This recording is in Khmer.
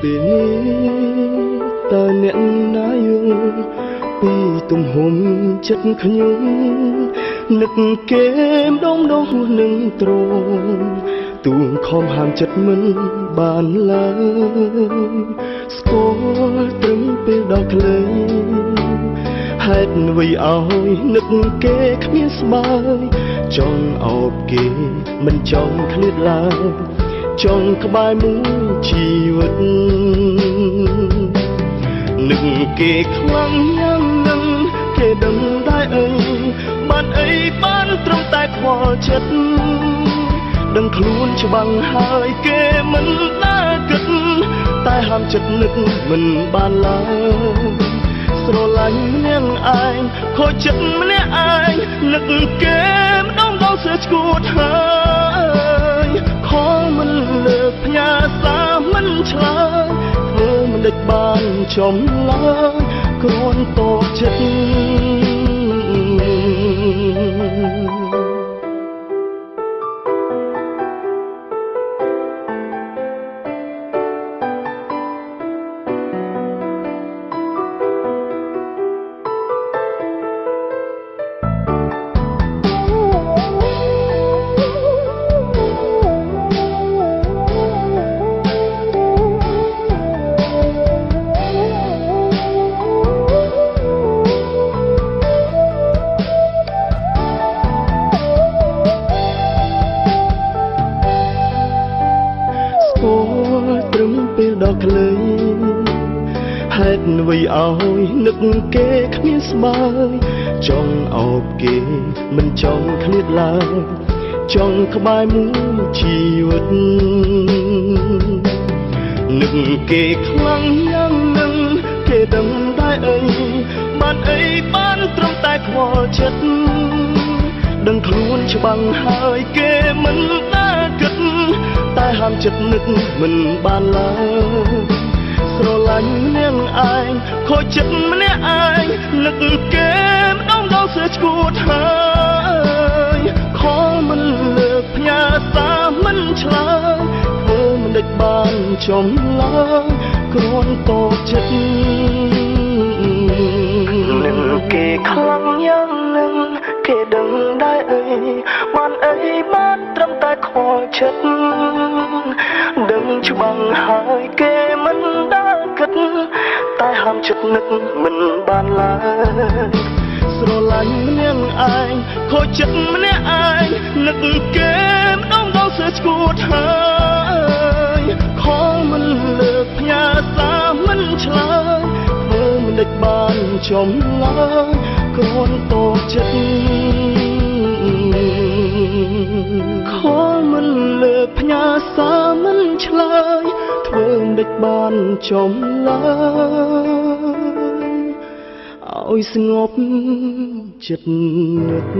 ពេលនេះតើអ្នកណាយល់ពីទំហំចិត្តខ្ញុំនឹកគេម្ដងនឹងត្រង់ទួងខំហាមចិត្តមិនបានឡើយស្គាល់ត្រឹមពេលដល់ខ្លីហេតុអ្វីឲ្យនឹកគេគ្មានស្បើយចង់អោបគេមិនចង់ឃ្លាតឡើយចង់ក្បែរមួយជីវិតនឹកគេខ្លាំងយ៉ាងនឹងគេដឹងដែរអីបានអីបានត្រឹមតែខ្វល់ចិត្តដឹងខ្លួនច្បាំងហើយគេមិនដែលគិតតែហាមចិត្តនឹកមិនបានឡើយស្រឡាញ់ម្នាក់ឯងខូចចិត្តម្នាក់ឯងនឹកគេម្ដងស្ទើរឈួតហើយខំមិនលើកផ្ញើសារមិនឆ្លើយធ្វើមិនដេចបានចំឡើយគ្រាន់តបចិត្តត្រឹមពេលដល់ខ្លីហេតុអ្វីឲ្យនឹកគេគ្មានស្បើយចង់អោបគេមិនចង់ឃ្លាតឡើយចង់ក្បែរមួយជីវិតនឹកគេខ្លាំងយ៉ាងនឹងគេដឹងដែរអីបានអីបានត្រឹមតែខ្វល់ចិត្តដឹងខ្លួនច្បាំងហើយគេមិនដែលគិតតែហាមចិត្តនឹកមិនបានឡើយស្រឡាញ់ម្នាក់ឯងខូចចិត្តម្នាក់ឯងនឹកគេម្ដងស្ទើរឈួតហើយខំមិនលើកផ្ញើសារមិនឆ្លើយធ្វើមិនដេចបានចំឡើយគ្រាន់តបចិត្តនឹកគេខ្លាំងយ៉ាងនឹងគេដឹងដែរអីបានអីបានត្រឹមតែខ្វល់ចិត្តដឹងច្បាំងហើយគេមិនដែលគិតតែហាមចិត្តនឹកមិនបានឡើយស្រឡាញ់ម្នាក់ឯងខូចចិត្តម្នាក់ឯងនឹកគេម្ដងស្ទើរឈួតហើយខំមិនលើកផ្ញើសារមិនឆ្លើយធ្វើមិនដេចបានចំឡើយគ្រាន់តបចិត្តខំមិនលើកផ្ញើសារមិនឆ្លើយធ្វើមិនដេចបានចំឡើយឲ្យស្ងប់ចិត្តនឹក